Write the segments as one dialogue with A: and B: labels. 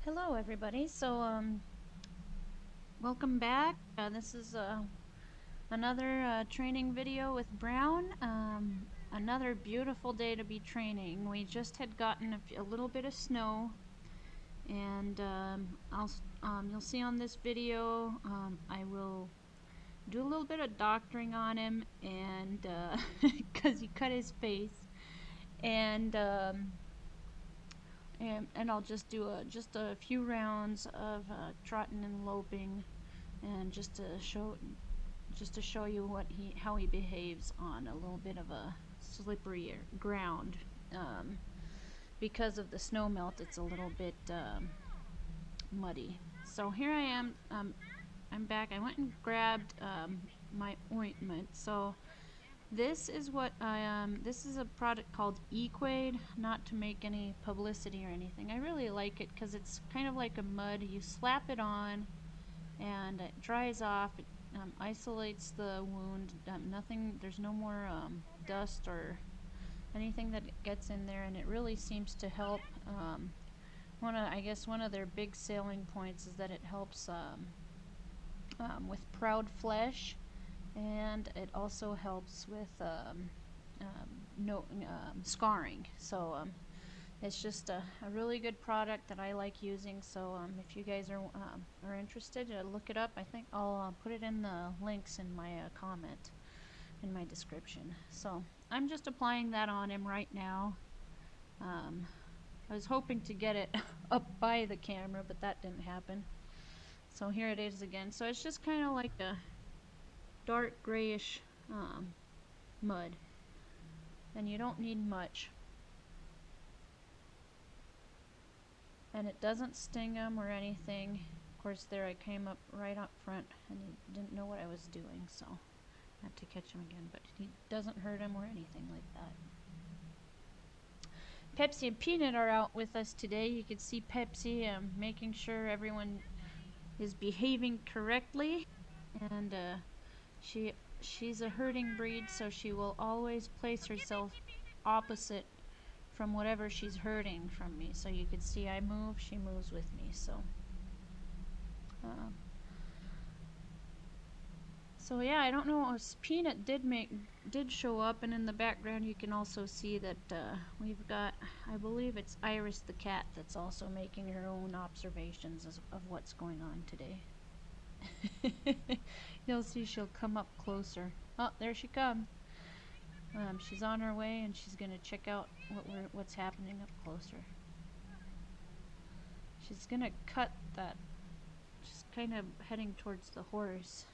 A: Hello everybody. Welcome back. This is another training video with Brown. Another beautiful day to be training. We just had gotten a little bit of snow, and you'll see on this video I will do a little bit of doctoring on him, and because he cut his face, and I'll just do a few rounds of trotting and loping, and just to show you how he behaves on a little bit of a slippery ground. Because of the snow melt, it's a little bit muddy. So here I am. I'm back. I went and grabbed my ointment. So this is what this is a product called Equade, not to make any publicity or anything. I really like it because it's kind of like a mud. You slap it on and it dries off. It isolates the wound. There's no more dust or anything that gets in there, and it really seems to help. I guess one of their big selling points is that it helps with proud flesh, and it also helps with scarring. So it's just a really good product that I like using. So if you guys are interested, look it up. I think I'll put it in the links in my comment in my description. So I'm just applying that on him right now. I was hoping to get it up by the camera, but that didn't happen. So here it is again. So it's just kind of like a dark grayish mud, and you don't need much, and it doesn't sting him or anything. Of course, there I came up right up front and he didn't know what I was doing, so I had to catch him again, but he doesn't hurt him or anything like that. Pepsi and Peanut are out with us today. You can see Pepsi making sure everyone is behaving correctly, and she's a herding breed, so she will always place herself opposite from whatever she's herding from me. So you can see I move, she moves with me. So yeah, I don't know. Peanut did show up, and in the background you can also see that we've got, I believe it's Iris the cat, that's also making her own observations of what's going on today. You'll see she'll come up closer. Oh, there she comes. She's on her way, and she's gonna check out what's happening up closer. She's gonna cut that. She's kind of heading towards the horse.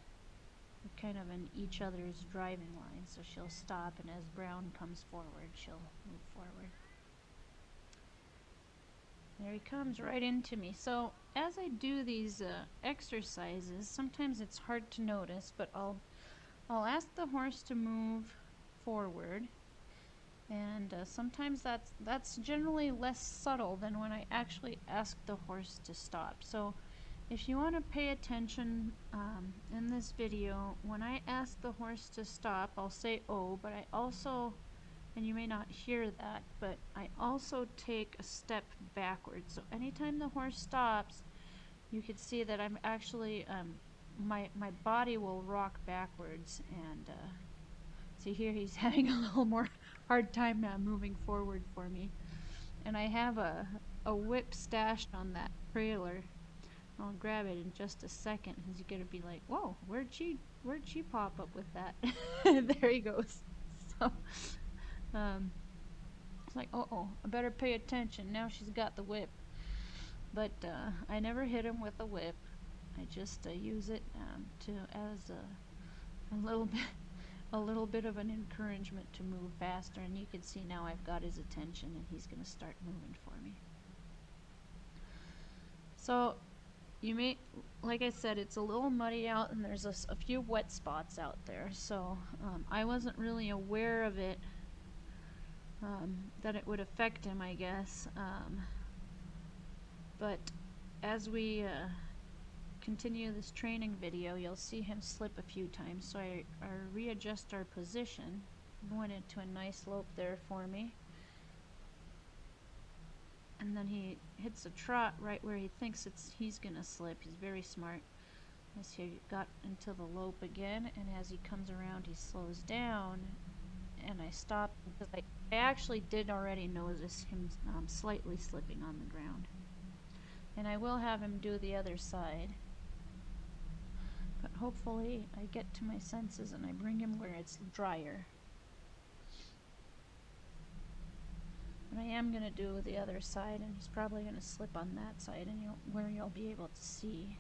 A: We're kind of in each other's driving line, so she'll stop, and as Brown comes forward, she'll move forward. There he comes right into me. So as I do these exercises, sometimes it's hard to notice, but I'll ask the horse to move forward, and sometimes that's generally less subtle than when I actually ask the horse to stop. So if you want to pay attention in this video, when I ask the horse to stop, I'll say "oh," but I also, and you may not hear that, but I also take a step backwards. So anytime the horse stops, you can see that I'm actually my body will rock backwards, and see here he's having a little more hard time now moving forward for me. And I have a whip stashed on that trailer. I'll grab it in just a second, because you're gonna be like, whoa, where'd she pop up with that? There he goes. So it's like, oh, I better pay attention. Now she's got the whip. But I never hit him with a whip. I just use it as a little bit of an encouragement to move faster. And you can see now I've got his attention, and he's gonna start moving for me. So you may, like I said, it's a little muddy out, and there's a few wet spots out there. So I wasn't really aware of it, that it would affect him, I guess. But as we continue this training video, you'll see him slip a few times. So I readjust our position. Going into a nice lope there for me. and then he hits a trot right where he thinks he's gonna slip. He's very smart. As he got into the lope again, and as he comes around he slows down, and I stopped because I actually did already notice him slightly slipping on the ground. And I will have him do the other side, but hopefully I get to my senses and I bring him where it's drier. But I am going to do the other side, and he's probably going to slip on that side, and where you'll be able to see.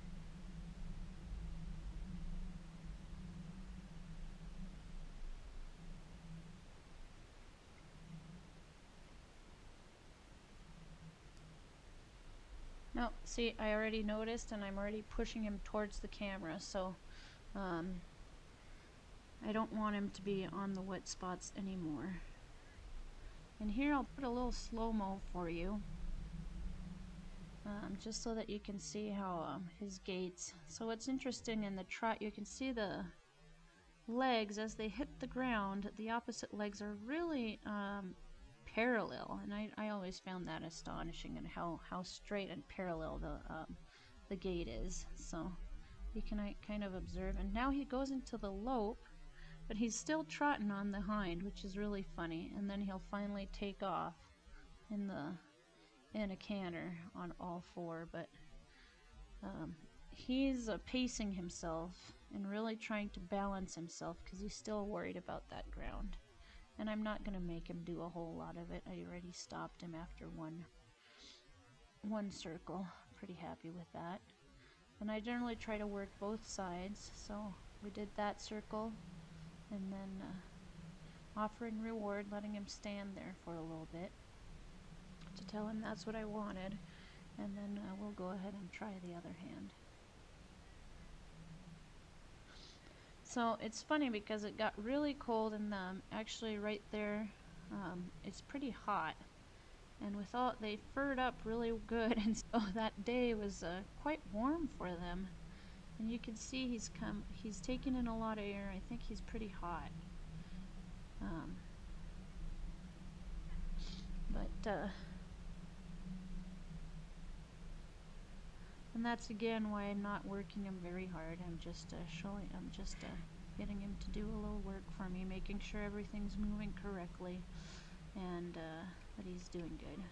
A: No, see, I already noticed, and I'm already pushing him towards the camera, so I don't want him to be on the wet spots anymore. And here I'll put a little slow-mo for you, just so that you can see how his gaits. So what's interesting in the trot, you can see the legs as they hit the ground, the opposite legs are really parallel, and I always found that astonishing, and how straight and parallel the gait is. So you can kind of observe, and now he goes into the lope, but he's still trotting on the hind, which is really funny, and then he'll finally take off in a canter on all four. But he's pacing himself and really trying to balance himself because he's still worried about that ground. And I'm not going to make him do a whole lot of it. I already stopped him after one circle. Pretty happy with that. And I generally try to work both sides. So we did that circle, and then offering reward, letting him stand there for a little bit to tell him that's what I wanted, and then we'll go ahead and try the other hand. So it's funny because it got really cold, and actually right there it's pretty hot, and they furred up really good, and so that day was quite warm for them. And you can see he's taking in a lot of air. I think he's pretty hot. And that's again why I'm not working him very hard. I'm just getting him to do a little work for me, making sure everything's moving correctly, and that he's doing good.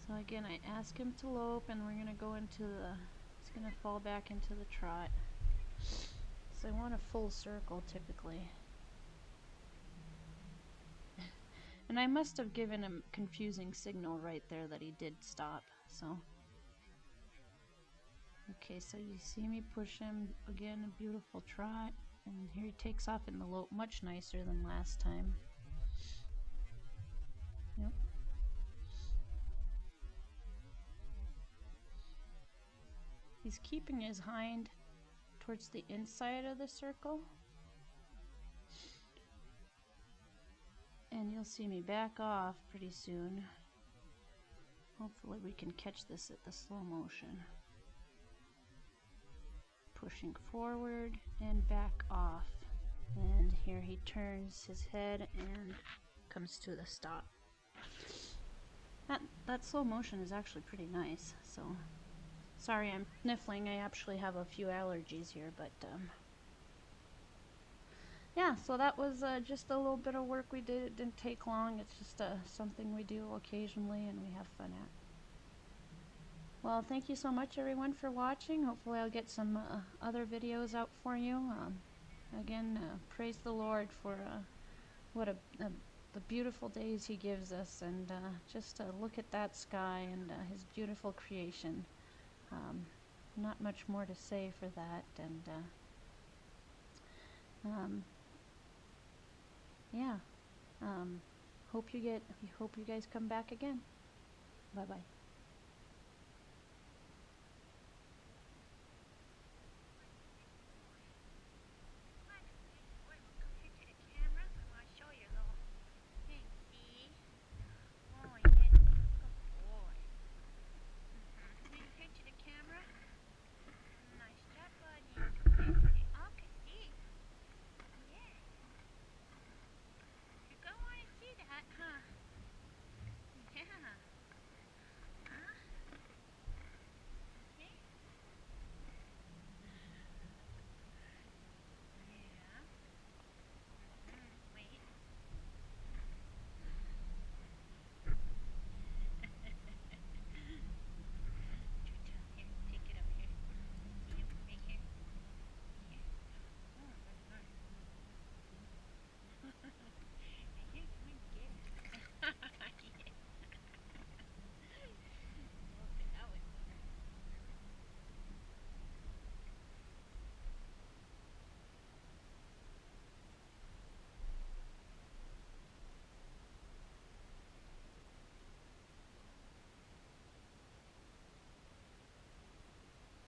A: So again, I ask him to lope, and we're gonna go into he's gonna fall back into the trot. So I want a full circle typically. And I must have given him a confusing signal right there that he did stop. So okay, so you see me push him again, a beautiful trot, and here he takes off in the lope, much nicer than last time. Yep. He's keeping his hind towards the inside of the circle, and you'll see me back off pretty soon. Hopefully we can catch this at the slow motion. Pushing forward and back off, and here he turns his head and comes to the stop. That slow motion is actually pretty nice. So sorry I'm sniffling, I actually have a few allergies here, but yeah, so that was just a little bit of work we did. It didn't take long. It's just something we do occasionally and we have fun at. Well, thank you so much everyone for watching. Hopefully I'll get some other videos out for you. Again, praise the Lord for the beautiful days he gives us, and just look at that sky and his beautiful creation. Not much more to say for that, and yeah, hope you guys come back again. Bye bye.